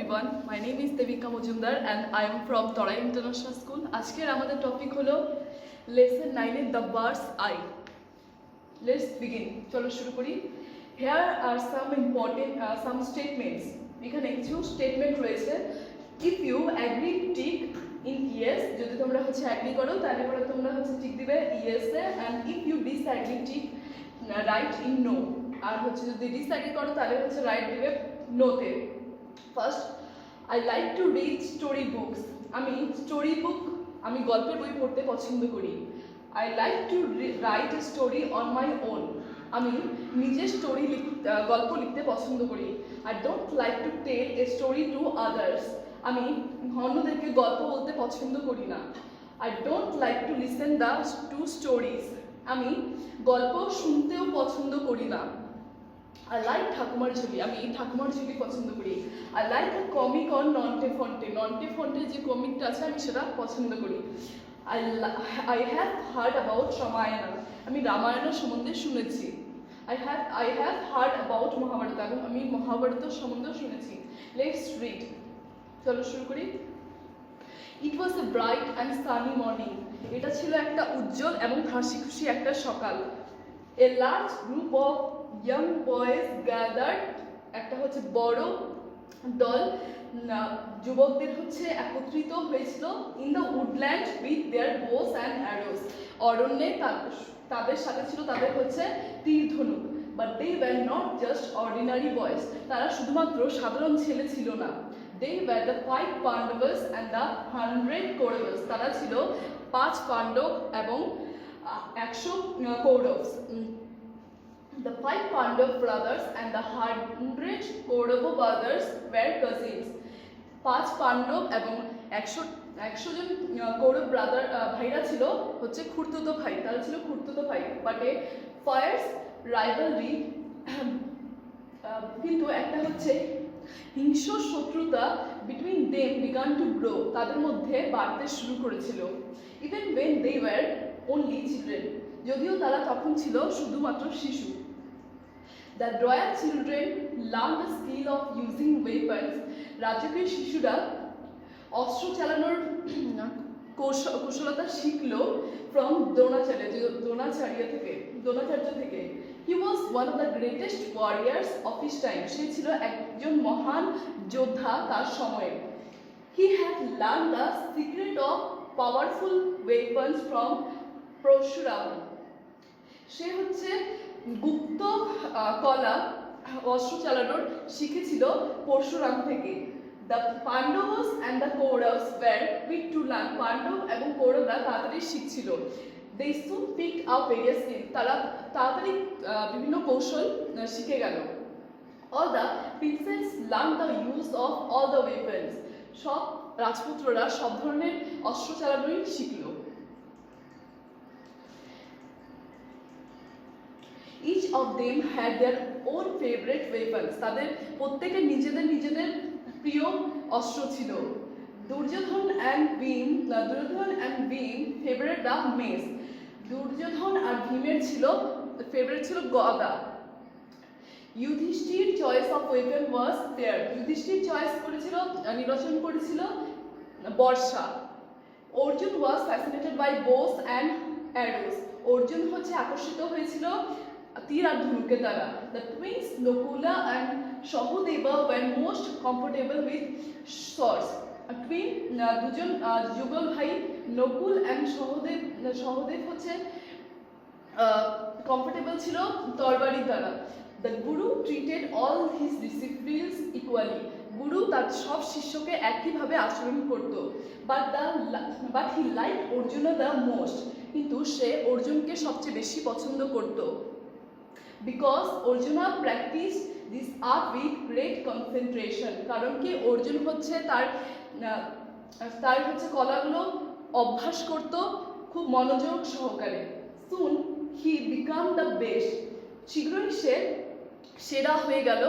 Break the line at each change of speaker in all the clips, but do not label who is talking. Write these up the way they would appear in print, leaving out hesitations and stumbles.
everyone. My name is Devika Mojumdar and I am from Torai International School. আজকের আমাদের topic হলো lesson 9 এর the bird's eye. Let's begin. চলো শুরু করি. Here are some important some statements. এখানে কিছু স্টেটমেন্ট রয়েছে. If you agree, tick in yes. যদি তোমরা হচ্ছে agree করো তাহলে পরে তোমরা হচ্ছে টিক দিবে yes A, and if you disagree, tick write in no. আর হচ্ছে যদি disagree করো তাহলে হচ্ছে write দিবে no তে. First, I like to read story books. আমি গল্পের বই পড়তে পছন্দ করি. I like to write a story on my own. আমি নিজের গল্প লিখতে পছন্দ করি. I don't like to tell a story to others. আমি অন্যদেরকে গল্প বলতে পছন্দ করি না. I don't like to listen to stories. আমি গল্প শুনতেও পছন্দ করি না. I like ঠাকুমার ঝুলি. আমি ঠাকুমার ঝুলি পছন্দ করি. I like a comic on Nonte Fonte. Nonte Fonte যে কমিকটা আছে আমি সেটা পছন্দ করি. I have heard about Ramayana. আমি রামায়ণ সম্বন্ধে শুনেছি. I have heard about Mahabharata. আমি মহাভারত সম্বন্ধে শুনেছি. Let's read. চলো শুরু করি. It was a bright and sunny morning. এটা ছিল একটা উজ্জ্বল এবং হাসি খুশি একটা সকাল. A large group of young boys gathered. একটা হচ্ছে বড় দল যুবকদের হচ্ছে একত্রিত হয়েছিল in the woodland with their bows and arrows. অরণ্যে তাদের সাথে ছিল তাদের হচ্ছে তীর ধনুক. But they were not just ordinary boys. তারা শুধুমাত্র সাধারণ ছেলে ছিল না. They were the 5 Pandavas and the 100 Kauravas. তারা ছিল 5 পাণ্ডব এবং 100 Kaurava. The 5 Pandav brothers and the 100 Kaurava brothers were cousins. 5 Pandava এবং 100 জন কৌরব ভাইরা ছিল হচ্ছে খুড়তুতো ভাই. তারা ছিল খুড়তুতো ভাই. But a fierce rivalry কিন্তু একটা হচ্ছে হিংস্র শত্রুতা between them began to grow. তাদের মধ্যে বাড়তে শুরু করেছিল. Even when they were only children. যদিও তারা তখন ছিল শুধুমাত্র শিশু. The royal children learned the skill of using weapons. রাজকীয় শিশুরা অস্ত্র চালানোর কুশলতা শিখলো from দ্রোণাচার্য থেকে. He was one of the greatest warriors of his time. সে ছিল একজন মহান যোদ্ধা তার সময়ে. He had learned the secret of powerful weapons from Parshurama. সে হচ্ছে গুপ্ত কলা অস্ত্র চালানোর শিখেছিল পরশুরাম থেকে. The Pandavas and the Kauravas were quick to learn. Pandava এবং কৌরবরা তাড়াতাড়ি শিখছিল. They soon picked up various skills. তারা তাড়াতাড়ি বিভিন্ন কৌশল শিখে গেল. All the princes learned the use of all the weapons. সব রাজপুত্ররা সব ধরনের অস্ত্র চালানোই শিখলো. Each of them had their own favorite weapons. তাদের প্রত্যেকের নিজেদের প্রিয় অস্ত্র ছিল. Duryodhan and Bhim favored the mace. Duryodhan আর ভীমের ফেভারিট ছিল গদা. Yudhishthir's choice of weapon was fair. Yudhishthir নির্বাচন করেছিল বর্ষা. Arjun was fascinated by bows and arrows. Arjun হচ্ছে আকর্ষিত হয়েছিল তীর আর ধনুকের দ্বারা. The twins Nakula and Sahadeva were most comfortable with swords. দুজন যুগল ভাই নকুল and সহদেব হচ্ছে কমফোর্টেবল ছিল তরবারির দ্বারা. The Guru treated all his disciples equally. গুরু তার সব শিষ্যকে একইভাবে আচরণ করত. But he liked Arjuna the most. কিন্তু সে অর্জুনকে সবচেয়ে বেশি পছন্দ করত. Because Arjuna practiced this art with great concentration. কারণ কি অর্জুন হচ্ছে তার হচ্ছে কলাগুলো অভ্যাস করত খুব মনোযোগ সহকারে. Soon he became the best. শীঘ্রই সে সেরা হয়ে গেল.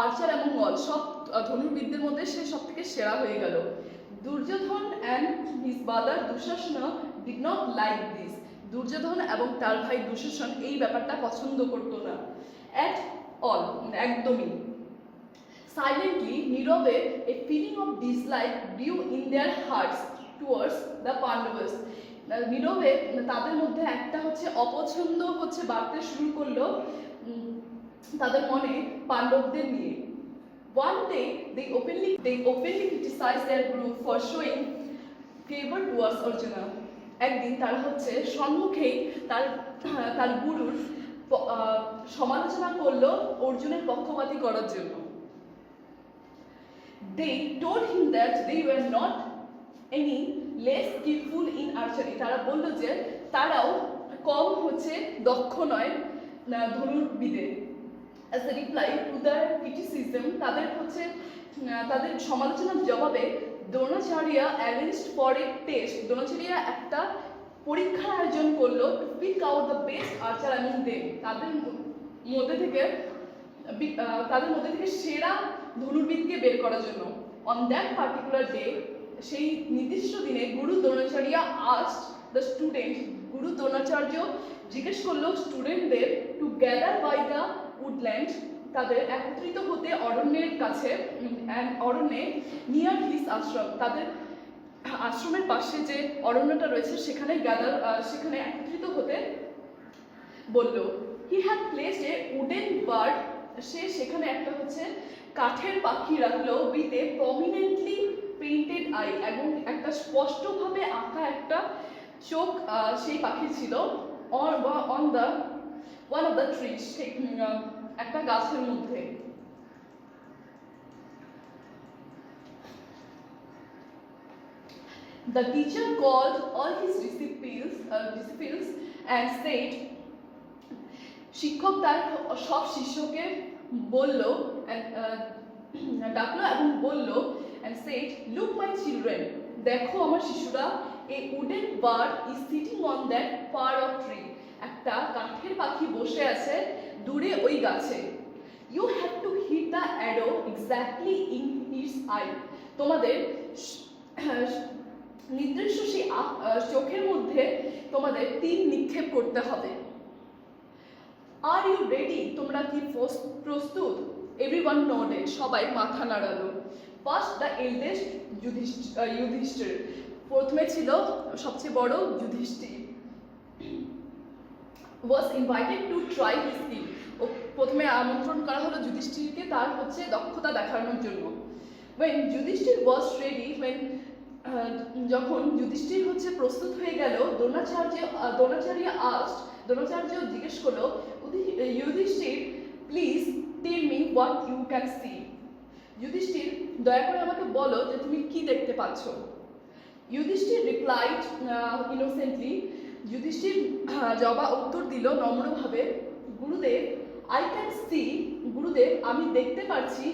আর্চার এবং সব ধনুর্বিদদের মধ্যে সে সবথেকে সেরা হয়ে গেল. Duryodhan and his brother Dushasana did not like this. Duryodhan এবং তার ভাই দুঃশাসন এই ব্যাপারটা পছন্দ করত না at all, একদমই. Silently, নীরবে, a feeling of dislike grew in their hearts towards the Pandavas. নীরবে তাদের মধ্যে একটা হচ্ছে অপছন্দ হচ্ছে বাড়তে শুরু করলো তাদের মনে পাণ্ডবদের নিয়ে। One day they openly criticized their group for showing favor towards Arjuna. একদিন তারা হচ্ছে সম্মুখেই তার গুরুর সমালোচনা করলো অর্জুনের পক্ষপাতী করার জন্য। They told him that they were not any less skillful in archery. তারা বলল যে তারাও কম হচ্ছে দক্ষ নয় ধনুর্বিদে। As a reply to their criticism, তাদের সমালোচনার জবাবে Dronacharya arranged for a test. Dronacharya একটা পরীক্ষার আয়োজন করলো to pick out the best archer among them. তাদের মধ্যে থেকে সেরা ধনুর্বিদকে বের করার জন্য। On that particular day, সেই নির্দিষ্ট দিনে গুরু দ্রোণাচার্য asked the student, গুরু দ্রোণাচার্য জিজ্ঞেস করলো স্টুডেন্টদের to gather by the woodland, তাদের একত্রিত হতে অরণ্যের কাছে, অরণ্যে নিয়ার হিস আশ্রম, তাদের আশ্রমের পাশে যে অরণ্যটা রয়েছে সেখানে একত্রিত হতে বলল। He had placed a wooden bird, সে সেখানে একটা হচ্ছে কাঠের পাখি রাখলো with a prominently painted eye, এবং একটা স্পষ্টভাবে আঁকা একটা চোখ সেই পাখি ছিল on the one of the trees, একটা গাছের মধ্যে। The teacher called all his disciples and said, শিক্ষক তার সব শিষ্যকে বলল ডাকলো এবং বলল and said, look my children, দেখো আমার শিশুরা, a wooden bird is sitting on that far off tree, একটা কাঠের পাখি বসে আছে দূরে ওই গাছে। You have to hit the arrow exactly in its eye, তোমাদের নির্দিষ্ট সেই চোখের মধ্যে তোমাদের তীর নিক্ষেপ করতে হবে। Are you ready? তোমরা কি প্রস্তুত? Everyone nodded, সবাই মাথা নাড়ালো। First the eldest যুধিষ্ঠির, প্রথমে ছিল সবচেয়ে বড় Yudhishthir, was invited to try his skill. প্রথমে আমন্ত্রণ করা হলো যুধিষ্ঠিরকে তার হচ্ছে দক্ষতা দেখানোর জন্য। When Yudhishthir was ready, যখন যুধিষ্ঠির হচ্ছে প্রস্তুত হয়ে গেল, দ্রোণাচার্য জিজ্ঞেস করলো, Yudhishthir please tell me what you can see. Yudhishthir দয়া করে আমাকে বলো যে তুমি কি দেখতে পাচ্ছ। যুধিষ্ঠির রিপ্লাইড ইনোসেন্টলি, যুধিষ্ঠির উত্তর দিল নম্রভাবে, গুরুদেব আই ক্যান সি, গুরুদেব আমি দেখতে পাচ্ছি,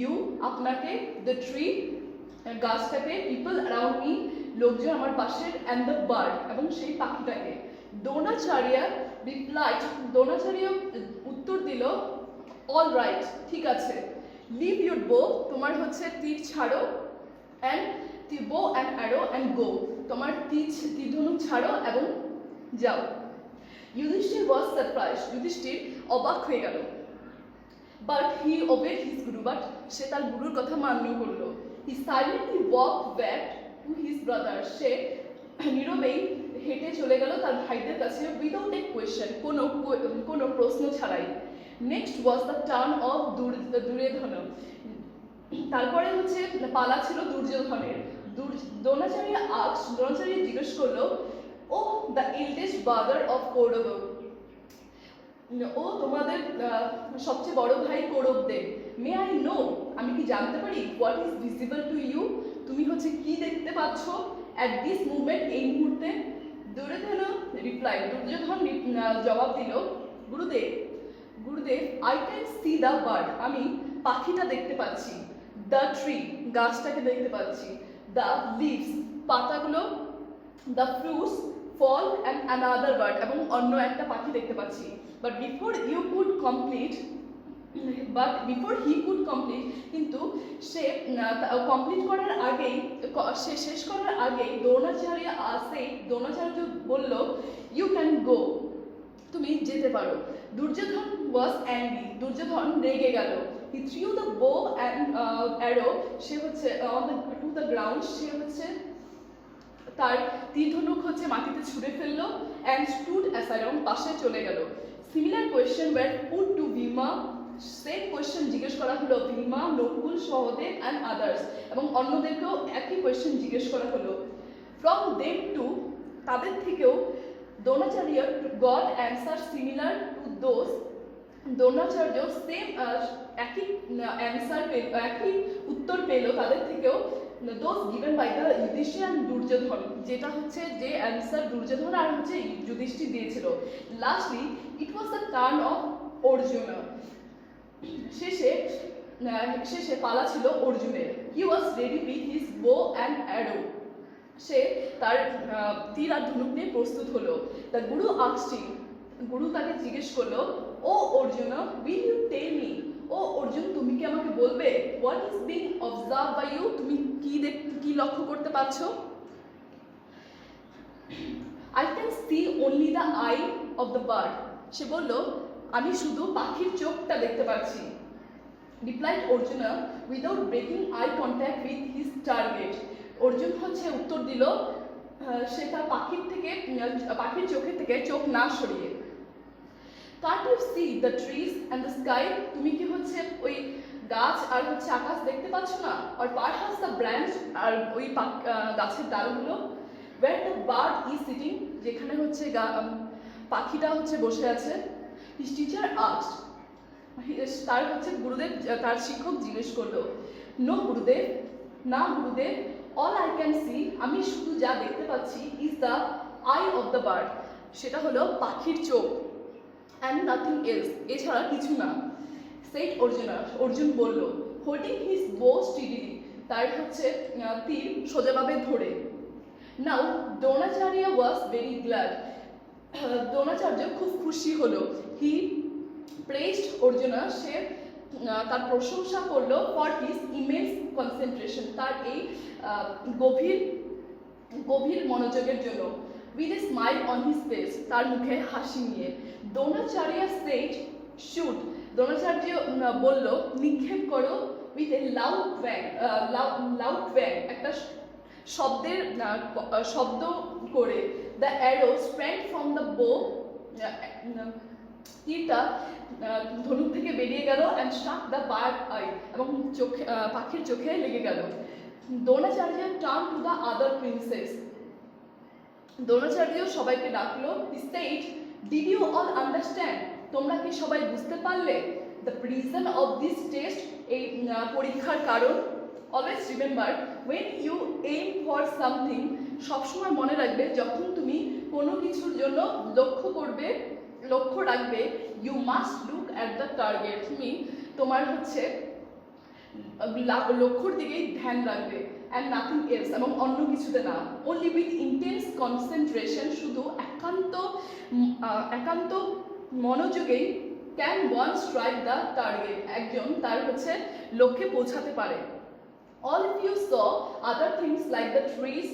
ইউ আপনাকে, দ্য ট্রি গাছটাকে, পিপল অ্যারাউন্ড মি লোকজন আমার পাশের, অ্যান্ড দ্য বার্ড এবং সেই পাখিটাকে। দ্রোণাচার্য উত্তর দিল, অল রাইট, ঠিক আছে, লিভ ইউর বো, তোমার হচ্ছে তীর ছাড়ো, অ্যান্ড বো অ্যান্ড অ্যারো অ্যান্ড গো, তোমার তীর ধনুক ছাড়ো এবং যাও। যুধিষ্ঠির ওয়াজ সারপ্রাইজ, যুধিষ্ঠির অবাক হয়ে গেল। But he obeyed his Guru, but সে তার গুরুর কথা মান্য করলো। He silently walked back to his brother, সে নীরবেই হেঁটে চলে গেল তার ভাইদের কাছে, উইদাউট এ কোয়েশ্চেন, কোনো প্রশ্ন ছাড়াই। Next was the turn of Duryodhana, তারপরে হচ্ছে পালা ছিল দুর্যোধনের। দ্রোণাচার্য জিজ্ঞেস করলো, O the eldest brother of Kaurava, ও তোমাদের সবচেয়ে বড় ভাই কৌরবদের, মে আই নো, আমি কি জানতে পারি, what is visible to you, তুমি হচ্ছে কি দেখতে পাচ্ছ অ্যাট দিস মুভমেন্ট, এই মুহূর্তে। দুর্যোধন জবাব দিল, Gurudev I can see the bird, আমি পাখিটা দেখতে পাচ্ছি, দ্য ট্রি গাছটাকে দেখতে পাচ্ছি, দ্য লিভস পাতাগুলো, দ্য ফ্রুটস ফল, অ্যান্ড অ্যানাদার বার্ড এবং অন্য একটা পাখি দেখতে পাচ্ছি। But before he could complete, কিন্তু সে কমপ্লিট করার আগেই, সে শেষ করার আগেই দ্রোণাচার্য বলল, ইউ ক্যান গো, তুমি যেতে পারো। দুর্যোধন ওয়াজ অ্যাংরি, দুর্যোধন রেগে গেল। He threw the bow and arrow, সে হচ্ছে টু দ্য গ্রাউন্ড, সে হচ্ছে তার তীর ধনুক হচ্ছে মাটিতে ছুঁড়ে ফেললো, অ্যান্ড স্টুড অ্যাসাইড, এবং পাশে চলে গেল। Similar question were put to Bhima, same question জিজ্ঞেস করা হলো ভীমা, নকুল, সহদেব অ্যান্ড আদার্স, এবং অন্যদেরকেও একই কোয়েশ্চেন জিজ্ঞেস করা হলো। ফ্রম দেম টু, তাদের থেকেও Dronacharya got answer similar to those, Dronacharya same একই অ্যান্সার একই উত্তর পেল তাদের থেকেও, those given by the Yudhishthira and Duryodhana, যেটা হচ্ছে যে অ্যান্সার দুর্যোধন আর হচ্ছে যুধিষ্ঠির দিয়েছিল। Lastly it was the turn of Arjuna, শেষে পালা ছিল অর্জুনের। He was ready with his bow and arrow, সে তার তীর আর ধনুক নিয়ে প্রস্তুত হলো। দ্য গুরু আস্কড হিম, গুরু তাকে জিজ্ঞেস করলো, O Arjuna will you tell me, O Arjuna তুমি কি আমাকে বলবে, what is being observe by you, তুমি কি লক্ষ্য করতে পারছো? I can see only the eye of the bird, সে বলল আমি শুধু পাখির চোখটা দেখতে পাচ্ছি। Replied Arjuna without breaking eye contact with his target, Arjuna হচ্ছে উত্তর দিল সে তার পাখির চোখের থেকে চোখ না সরিয়ে। Can't you see the trees and the sky, তুমি কি হচ্ছে ওই গাছ আর হচ্ছে আকাশ দেখতে পাচ্ছ না? আর পারহাপস দ্য ব্রাঞ্চ, আর ওই গাছের ডালগুলো। Where the bird is sitting, যেখানে হচ্ছে পাখিটা হচ্ছে বসে আছে। হিজ টিচার আস্কড, তার হচ্ছে গুরুদেব, তার শিক্ষক জিজ্ঞেস করলো, নো গুরুদেব, না গুরুদেব, অল আই ক্যান সি, আমি শুধু যা দেখতে পাচ্ছি, is the eye of the bird, সেটা হলো পাখির চোখ, অ্যান্ড নাথিং এলস, এছাড়া কিছু না। সেট অর্জুন বলল, হোল্ডিং হিজ বো স্টিডিলি, তার হচ্ছে তীর সোজাভাবে ধরে। Now Dronacharya was very glad, Dronacharya খুব খুশি হলো। হি প্রেজড অর্জুন, সে তার প্রশংসা করলো ফর হিজ ইমেন্স কনসেন্ট্রেশন, তার এই গভীর মনোযোগের জন্য। With a smile on his face, তার মুখে হাসি নিয়ে। দ্রোণাচার্য সেড শুট, দ্রোণাচার্য বলল নিক্ষেপ করো। উইথ এ লাউড ওয়াং, একটা শব্দ করে। The arrow sprang from the bow, তীরটা ধনুক থেকে বেরিয়ে গেল, and struck the bird eye, এবং পাখির চোখে লেগে গেল। Dronacharya turn to the other princes, Dronacharya সবাইকে ডাকলো। State, did you all understand, তোমরা কি সবাই বুঝতে পারলে? The reason of this test, এই পরীক্ষার কারণ। Always remember, when you aim for something, সবসময় মনে রাখবে যখন তুমি কোনো কিছুর জন্য লক্ষ্য রাখবে, you must look at the target, তুমি তোমার হচ্ছে লক্ষ্যর দিকেই ধ্যান রাখবে, অ্যান্ড নাথিং এলস, এবং অন্য কিছুতে না। অনলি উইথ ইন্টেন্স কনসেন্ট্রেশন, শুধু একান্ত মনোযোগেই can one strike the target, একজন তার হচ্ছে লক্ষ্যে পৌঁছাতে পারে। All if you saw other things like the trees,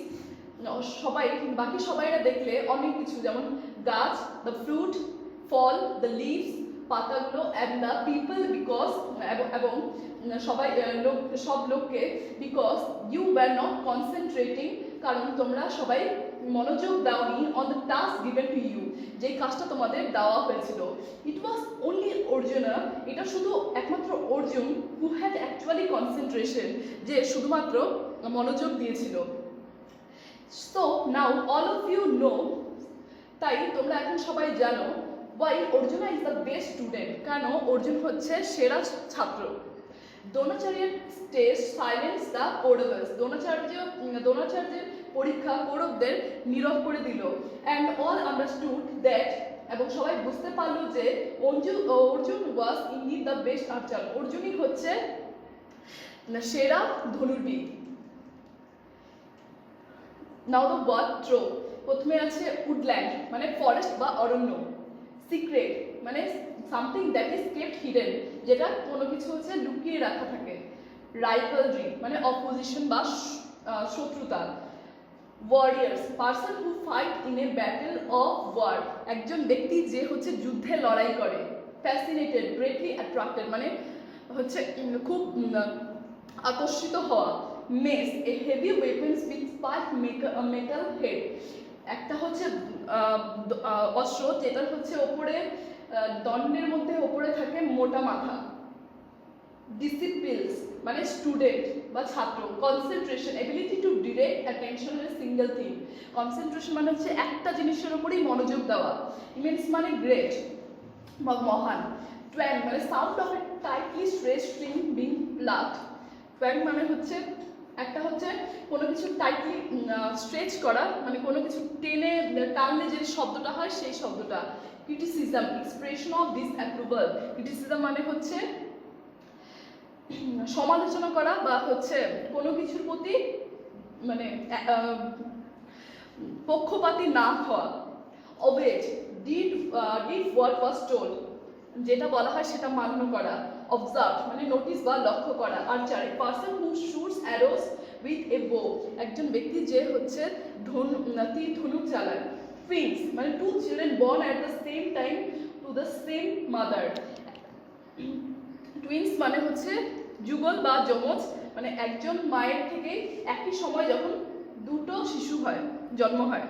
বাকি সবাইরা দেখলে অনেক কিছু, যেমন গাছ, দ্য ফ্রুট, ফল, দ্য লিভস, পাতাগুলো, অ্যান্ড দ্য পিপল, বিকজ, এবং সব লোককে, because you were not concentrating, কারণ তোমরা সবাই মনোযোগ দাওনি, on the task given to you, যে কাজটা তোমাদের দেওয়া হয়েছিল। ইট ওয়াজ অনলি অর্জুন, এটা শুধু একমাত্র Arjun, who had actually concentration, যে শুধুমাত্র মনোযোগ দিয়েছিল। So now all of you know, তাই তোমরা এখন সবাই জানো, why Arjun is the best student, কেন অর্জুন হচ্ছে সেরা ছাত্র। দ্রোণাচার্যের টেস্ট সাইলেন্স দ্য কৌরবস, দ্রোণাচার্যের পরীক্ষা কৌরবদের নীরব করে দিল। অ্যান্ড অল আন্ডারস্টুড দ্যাট, এবং সবাই বুঝতে পারলো যে অর্জুন ওয়াজ ইনডিড দ্য বেস্ট আর্চার, অর্জুনই হচ্ছে সেরা ধনুর্বিদ। নাও দ্য ওয়ার্ড থ্রো, প্রথমে আছে উডল্যান্ড, মানে ফরেস্ট বা অরণ্য। সিক্রেট, মানে something that is kept hidden, যেটা কোনো কিছু হচ্ছে লুকিয়ে রাখা থাকে। রাইভালরি, মানে অপোজিশন বা শত্রুতা। Warriors, person who fight in a battle of war, একজন ব্যক্তি যে হচ্ছে যুদ্ধে লড়াই করে। ফ্যাসিনেটেড, গ্রেটলি অ্যাট্রাক্টেড, মানে হচ্ছে খুব আকর্ষিত হওয়া। Mace a heavy weapons with spike metal head, একটা হচ্ছে অস্ত্র যেটা হচ্ছে ওপরে দণ্ডের মধ্যে ওপরে থাকে মোটা মাথা। ডিসিপ্লিনস মানে স্টুডেন্ট বা ছাত্র। Concentration ability to direct attention a single thing, concentration মানে হচ্ছে একটা জিনিসের উপরেই মনোযোগ দেওয়া। ইমেন্স মানে গ্রেট বা মহান। ট্যাং মানে sound of a tightly stretch string being plucked. Twang মানে হচ্ছে একটা হচ্ছে কোনো কিছু টাইটলি স্ট্রেচ করা, মানে কোনো কিছু টেনে টানলে যে শব্দটা হয় সেই শব্দটা। Criticism expression of disapproval. Criticism মানে হচ্ছে সমালোচনা করা বা হচ্ছে কোনো কিছুর প্রতি মানে পক্ষপাতী না হওয়া। অবেড ডিড হোয়াট ওয়াজ টোল্ড, যেটা বলা হয় সেটা মান্য করা। অবজার্ভ মানে নোটিস বা লক্ষ্য করা। Archer a person who shoots arrows with a bow, একজন ব্যক্তি যে হচ্ছে তীর ধনুক চালায়। টুইন্স মানে two children born at the same time to the same mother. Twins মানে হচ্ছে যুগল বা যমজ, মানে একজন মায়ের থেকে একই সময় যখন দুটো শিশু হয়, জন্ম হয়।